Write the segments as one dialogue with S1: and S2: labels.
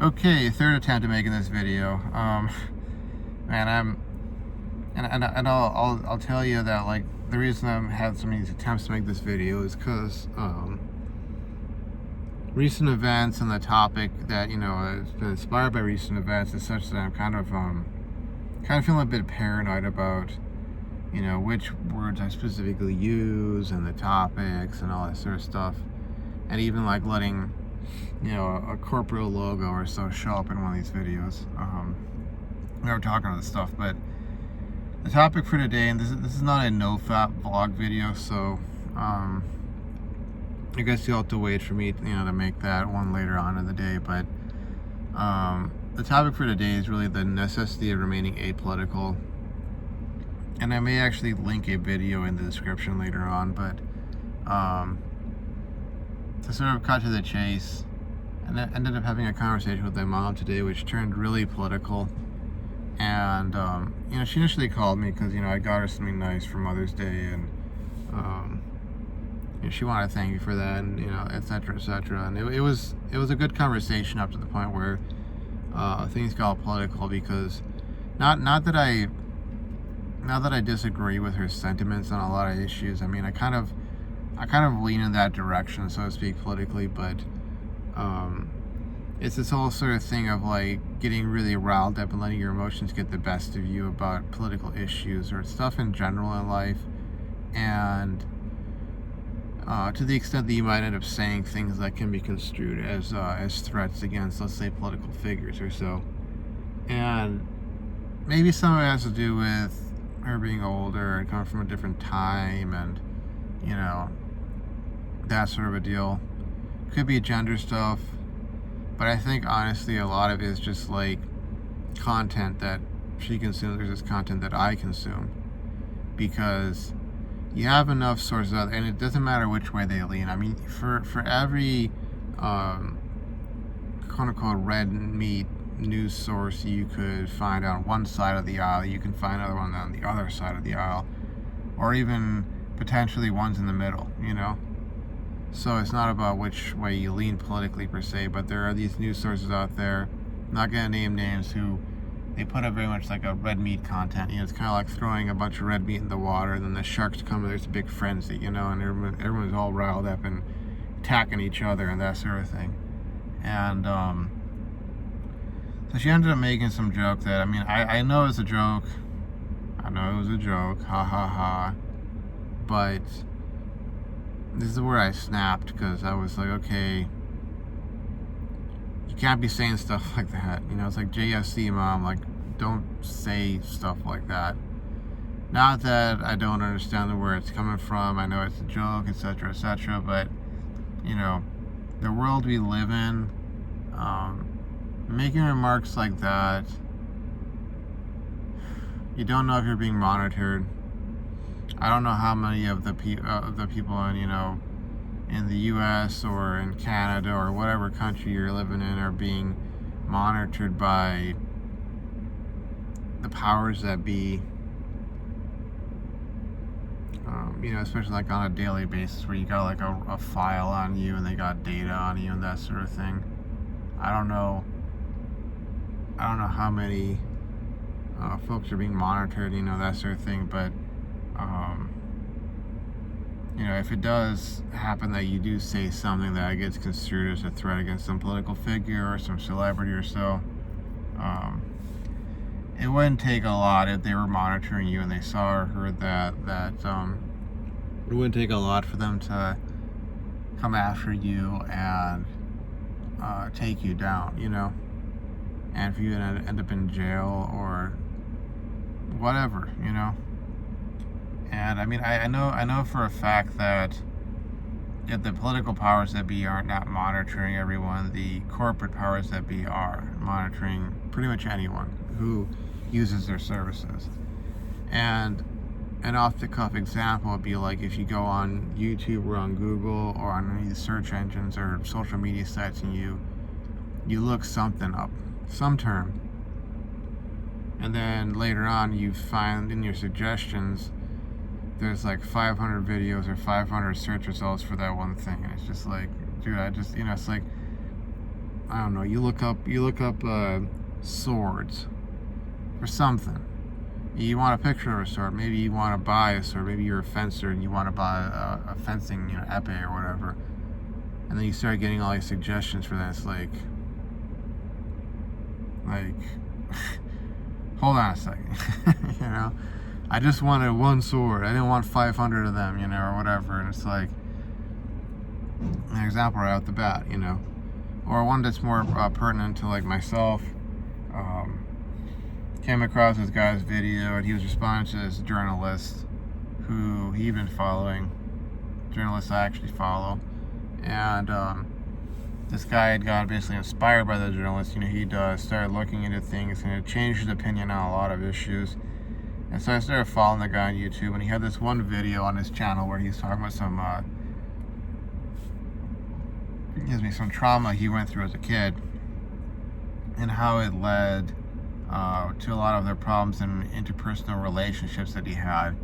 S1: Okay, third attempt at making this video. Man, I'll tell you that, like, the reason I've had so many attempts to make this video is because recent events and the topic that has been inspired by recent events is such that I'm kind of feeling a bit paranoid about which words I specifically use and the topics and all that sort of stuff, and even like letting a corporate logo or so show up in one of these videos. We're talking about this stuff, but the topic for today, and this is not a no-fap vlog video, so I guess you'll have to wait for me to make that one later on in the day. But the topic for today is really the necessity of remaining apolitical, and I may actually link a video in the description later on. But to sort of cut to the chase, and I ended up having a conversation with my mom today, which turned really political. And she initially called me because I got her something nice for Mother's Day, and she wanted to thank me for that, and et cetera, et cetera. And it was a good conversation up to the point where things got political, because not that I disagree with her sentiments on a lot of issues. I mean, I kind of lean in that direction, so to speak, politically, but it's this whole sort of thing of like getting really riled up and letting your emotions get the best of you about political issues or stuff in general in life, and to the extent that you might end up saying things that can be construed as threats against, let's say, political figures or so. And maybe some of it has to do with her being older and coming from a different time, and that sort of a deal. Could be gender stuff, but I think honestly a lot of it is just like content that she consumes versus content that I consume, because you have enough sources out there, and it doesn't matter which way they lean. I mean, for every quote unquote red meat news source you could find on one side of the aisle, you can find another one on the other side of the aisle, or even potentially ones in the middle, So it's not about which way you lean politically per se, but there are these news sources out there, I'm not going to name names, who they put up very much like a red meat content. It's kind of like throwing a bunch of red meat in the water, and then the sharks come and there's a big frenzy, and everyone's all riled up and attacking each other and that sort of thing. And so she ended up making some joke that, I mean, I know it's a joke. I know it was a joke. Ha ha ha. But this is where I snapped, because I was like, okay, you can't be saying stuff like that. It's like, JSC, Mom, like, don't say stuff like that. Not that I don't understand where it's coming from. I know it's a joke, etc., but, the world we live in, making remarks like that, you don't know if you're being monitored. I don't know how many of the people in the U.S. or in Canada or whatever country you're living in are being monitored by the powers that be. Especially like on a daily basis, where you got like a file on you and they got data on you and that sort of thing. I don't know how many folks are being monitored, that sort of thing, but if it does happen that you do say something that gets construed as a threat against some political figure or some celebrity or so, it wouldn't take a lot if they were monitoring you and they saw or heard that it wouldn't take a lot for them to come after you and take you down, and for you to end up in jail or whatever, And I mean, I know for a fact that if the political powers that be are not monitoring everyone, the corporate powers that be are monitoring pretty much anyone who uses their services. And an off-the-cuff example would be like if you go on YouTube or on Google or on any of the search engines or social media sites, and you look something up, some term, and then later on you find in your suggestions there's like 500 videos or 500 search results for that one thing. And it's just like, dude, it's like, I don't know, you look up swords or something. You want a picture of a sword. Maybe you want to buy a sword. Maybe you're a fencer and you want to buy a fencing, epee or whatever. And then you start getting all these suggestions for that. It's like, hold on a second. I just wanted one sword. I didn't want 500 of them, or whatever. And it's like an example right out the bat, or one that's more pertinent to like myself. Came across this guy's video and he was responding to this journalist who he'd been following, journalists I actually follow, and this guy had gotten basically inspired by the journalist. He'd started looking into things and it changed his opinion on a lot of issues. And so I started following the guy on YouTube, and he had this one video on his channel where he's talking about some trauma he went through as a kid and how it led to a lot of their problems in interpersonal relationships that he had.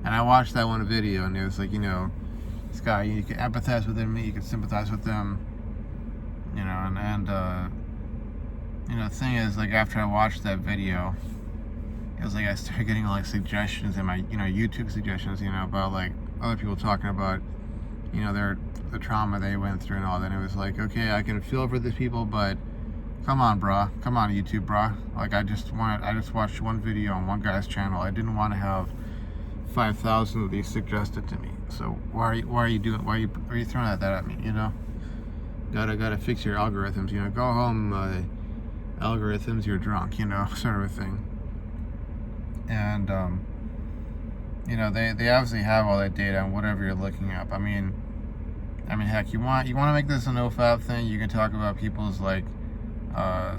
S1: And I watched that one video, and it was like, this guy, you can empathize with him, you can sympathize with him, the thing is, like, after I watched that video, it was like I started getting like suggestions in my, YouTube suggestions, about like other people talking about, the trauma they went through and all that. And it was like, okay, I can feel for these people, but come on, brah. Come on, YouTube, brah. Like, I just watched one video on one guy's channel. I didn't want to have 5,000 of these suggested to me. So why are you throwing that at me? Gotta fix your algorithms. Go home, algorithms. You're drunk. Sort of a thing. And they obviously have all that data on whatever you're looking up. I mean, heck, you want to make this a NoFap thing? You can talk about people's like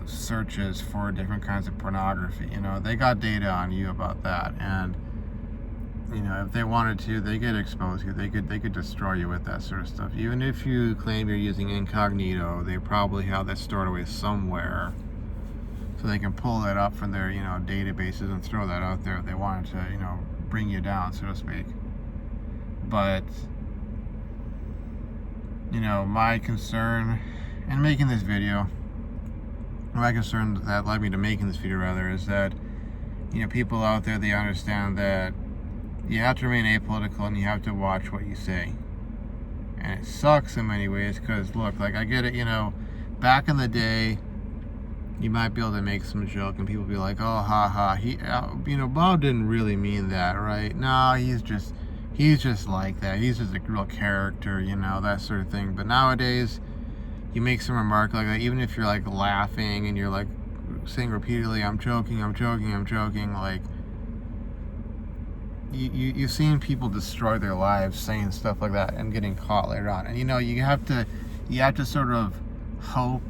S1: searches for different kinds of pornography. They got data on you about that, and if they wanted to, they could expose you. They could destroy you with that sort of stuff. Even if you claim you're using incognito, they probably have that stored away somewhere, so they can pull that up from their databases and throw that out there if they wanted to bring you down, so to speak. But my concern in making this video, my concern that led me to making this video rather, is that people out there, they understand that you have to remain apolitical and you have to watch what you say. And it sucks in many ways because, look, like, I get it, back in the day, you might be able to make some joke and people be like, oh, ha ha, Bob didn't really mean that, right? No, he's just like that. He's just a real character, that sort of thing. But nowadays, you make some remark like that, even if you're like laughing and you're like saying repeatedly, I'm joking, like, you've seen people destroy their lives saying stuff like that and getting caught later on. And you have to sort of hope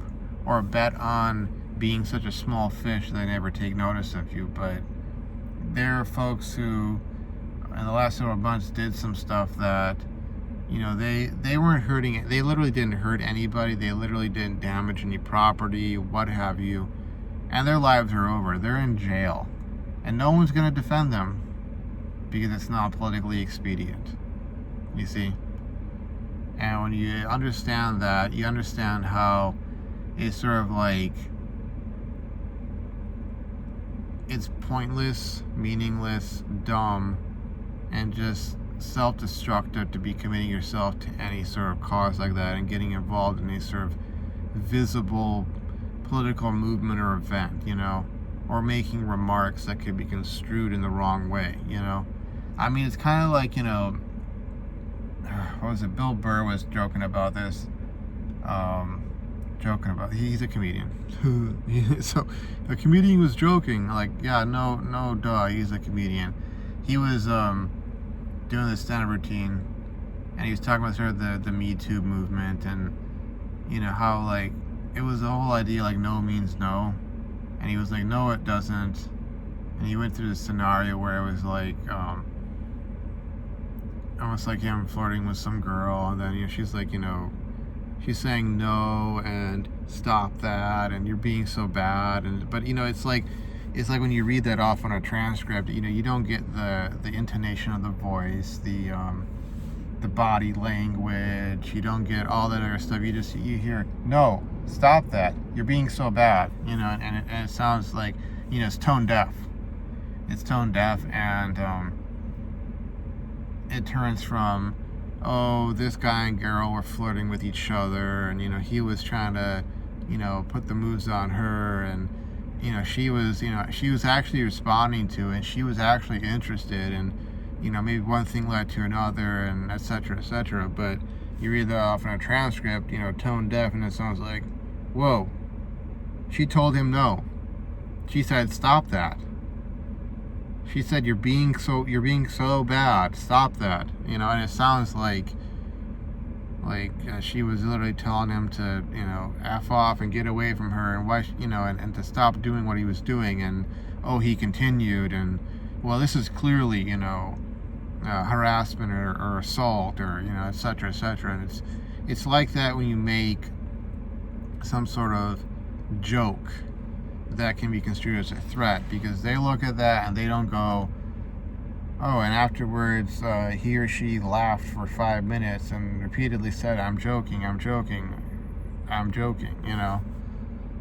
S1: or bet on being such a small fish they never take notice of you. But there are folks who in the last several months did some stuff that they weren't hurting it. They literally didn't hurt anybody. They literally didn't damage any property, what have you, and their lives are over. They're in jail, and no one's going to defend them because it's not politically expedient, you see. And when you understand that, you understand how it's sort of like, it's pointless, meaninless, dumb, and just self-destructive to be committing yourself to any sort of cause like that and getting involved in any sort of visible political movement or event, or making remarks that could be construed in the wrong way, it's kind of like, what was it, Bill Burr was joking about this, he's a comedian. So a comedian was joking, like, yeah, no, duh, he's a comedian. He was doing this stand-up routine, and he was talking about sort of the Me Too movement, and how like it was the whole idea like no means no, and he was like, no, it doesn't. And he went through this scenario where it was like almost like him flirting with some girl, and then she's like, she's saying no and stop that, and you're being so bad, but it's like when you read that off on a transcript, you don't get the intonation of the voice, the body language, you don't get all that other stuff. You hear no, stop that. You're being so bad, you know, and it sounds like, you know, it's tone deaf. It's tone deaf, and it turns from, oh, this guy and girl were flirting with each other, and, you know, he was trying to, you know, put the moves on her, and, you know, she was actually responding to it, and she was actually interested, and, you know, maybe one thing led to another, and etc., etc. But you read that off in a transcript, you know, tone deaf, and it sounds like, whoa, she told him no. She said, stop that. She said, you're being so bad. Stop that. You know, and it sounds like she was literally telling him to, you know, F off and get away from her, and why, you know, and to stop doing what he was doing. And, oh, he continued, and, well, this is clearly, you know, harassment or assault, or, you know, etc., etc. And it's like that when you make some sort of joke that can be construed as a threat, because they look at that and they don't go, oh, and afterwards he or she laughed for 5 minutes and repeatedly said, I'm joking, I'm joking, I'm joking, you know.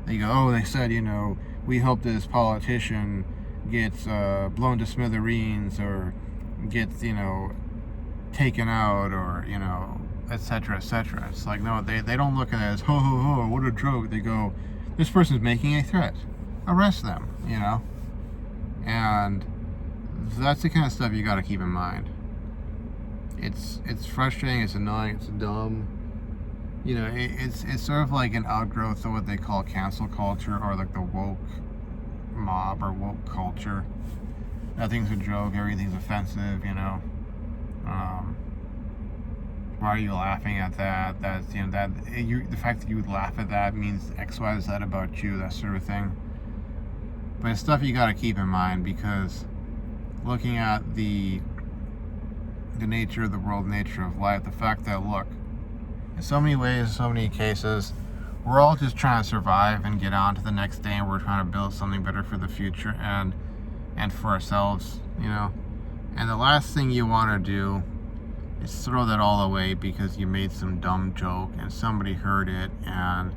S1: They go, oh, they said, you know, we hope this politician gets blown to smithereens, or gets, you know, taken out, or, you know, etc., etc. It's like, no, they don't look at it as, ho, ho, ho, what a joke. They go, this person's making a threat. Arrest them, you know? And that's the kind of stuff you got to keep in mind. It's frustrating, it's annoying, it's dumb. You know, it's sort of like an outgrowth of what they call cancel culture, or like the woke mob or woke culture. Nothing's a joke, everything's offensive, you know. Why are you laughing at that? That's, you know, the fact that you would laugh at that means X, Y, Z about you, that sort of thing. But it's stuff you got to keep in mind, because looking at the nature of the world, nature of life, the fact that, look, in so many ways, so many cases, we're all just trying to survive and get on to the next day, and we're trying to build something better for the future and for ourselves, you know. And the last thing you want to do is throw that all away because you made some dumb joke and somebody heard it, and,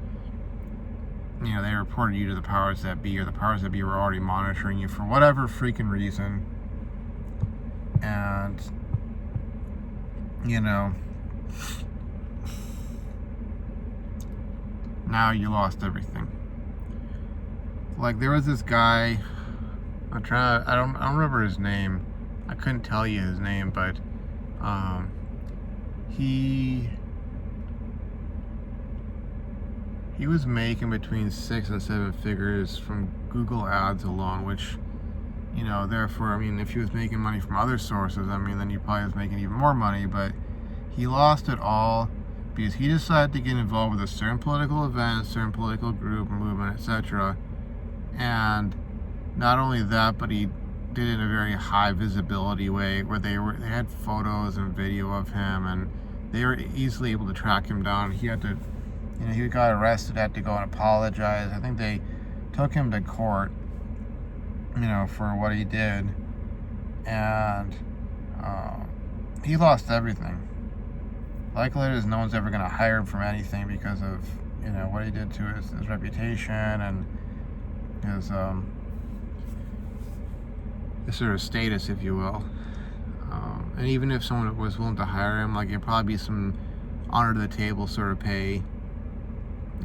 S1: you know, they reported you to the powers that be, or the powers that be were already monitoring you for whatever freaking reason. And, you know, now you lost everything. Like, there was this guy, I don't remember his name. I couldn't tell you his name, but he was making between 6 and 7 figures from Google ads alone, which, you know, therefore, I mean, if he was making money from other sources, I mean, then he probably was making even more money. But he lost it all because he decided to get involved with a certain political event, a certain political group, movement, etc. And not only that, but he did it in a very high visibility way, where they had photos and video of him, and they were easily able to track him down. He had to, you know, he got arrested, had to go and apologize. I think they took him to court, you know, for what he did, and he lost everything. Likely is no one's ever going to hire him from anything because of, you know, what he did to his reputation and his sort of status, if you will. And even if someone was willing to hire him, like, it'd probably be some honor to the table sort of pay,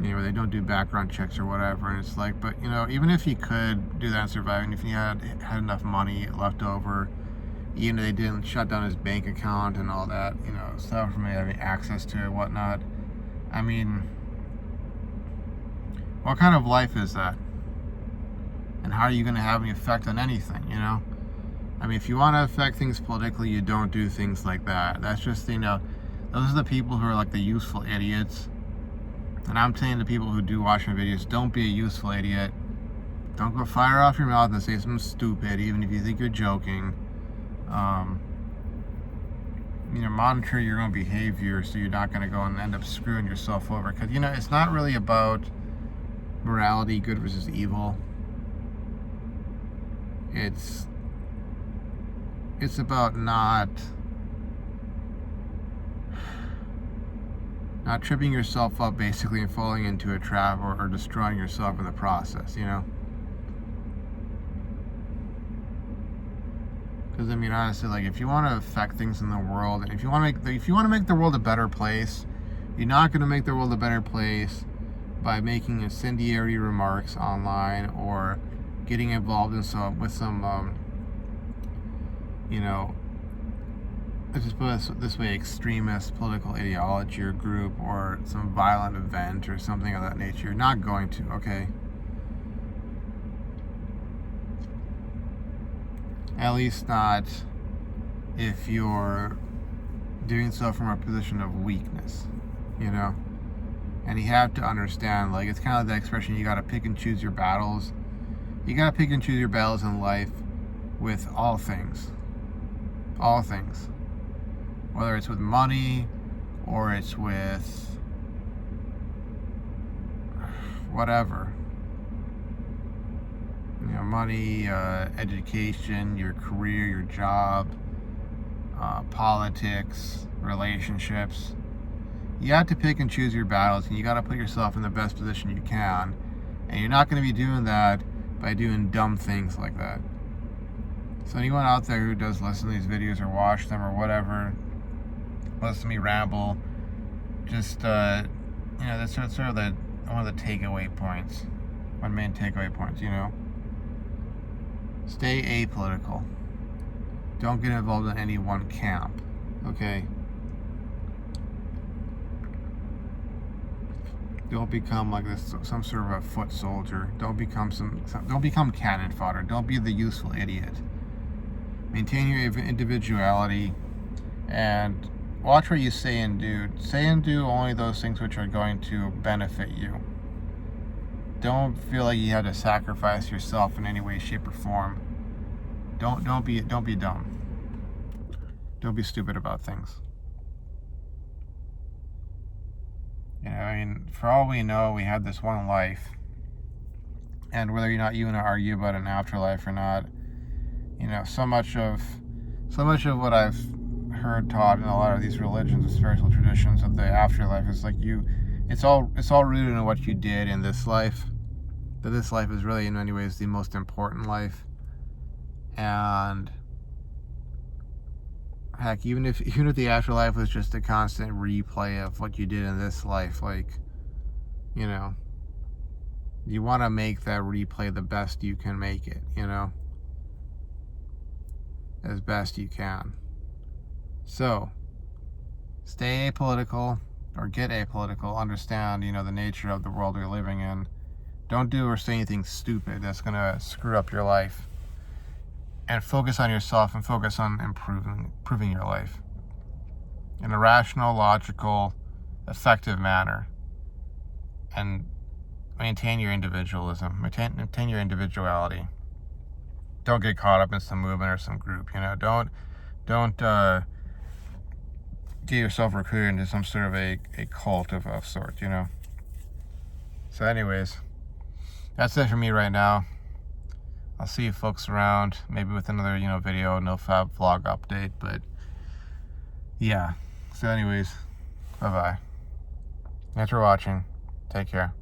S1: you know, they don't do background checks or whatever. And it's like, but, you know, even if he could do that and survive, and if he had enough money left over, even if they didn't shut down his bank account and all that, you know, stuff from having access to it, whatnot, I mean, what kind of life is that? And how are you going to have any effect on anything, you know? I mean, if you want to affect things politically, you don't do things like that. That's just, you know, those are the people who are like the useful idiots. And I'm saying to people who do watch my videos, don't be a useful idiot. Don't go fire off your mouth and say something stupid, even if you think you're joking. You know, monitor your own behavior so you're not going to go and end up screwing yourself over. Because, you know, it's not really about morality, good versus evil. It's about not Not tripping yourself up basically and falling into a trap or destroying yourself in the process, you know? Because I mean, honestly, like if you want to affect things in the world, and if you want to make the world a better place, you're not going to make the world a better place by making incendiary remarks online or getting involved in some you know, let's just put it this way, extremist political ideology or group or some violent event or something of that nature. You're not going to, okay? At least not if you're doing so from a position of weakness, you know? And you have to understand, like, it's kind of the expression, you gotta pick and choose your battles. You gotta pick and choose your battles in life with all things. All things. Whether it's with money or it's with whatever. You know, money, education, your career, your job, politics, relationships. You have to pick and choose your battles, and you got to put yourself in the best position you can. And you're not going to be doing that by doing dumb things like that. So anyone out there who does listen to these videos or watch them or whatever, listen to me ramble, just, you know, that's sort of one of the takeaway points. One main takeaway points, you know. Stay apolitical. Don't get involved in any one camp, okay? Don't become like this, some sort of a foot soldier. Don't become don't become cannon fodder. Don't be the useful idiot. Maintain your individuality and watch what you say and do. Say and do only those things which are going to benefit you. Don't feel like you have to sacrifice yourself in any way, shape, or form. Don't be dumb. Don't be stupid about things. You know, I mean, for all we know, we had this one life, and whether or not you want to argue about an afterlife or not, you know, so much of what I've heard taught in a lot of these religions and spiritual traditions of the afterlife is like it's all rooted in what you did in this life. That this life is really, in many ways, the most important life, and heck, even if the afterlife was just a constant replay of what you did in this life, like, you know, you want to make that replay the best you can make it, you know, as best you can. So, stay apolitical or get apolitical. Understand, you know, the nature of the world we're living in. Don't do or say anything stupid that's going to screw up your life. And focus on yourself and focus on improving your life in a rational, logical, effective manner. And maintain your individualism. Maintain your individuality. Don't get caught up in some movement or some group. You know, don't get yourself recruited into some sort of a cult of sorts. You know. So, anyways, that's it for me right now. I'll see you folks around, maybe with another, you know, video, NoFap vlog update, but yeah. So anyways, bye-bye. Thanks for watching. Take care.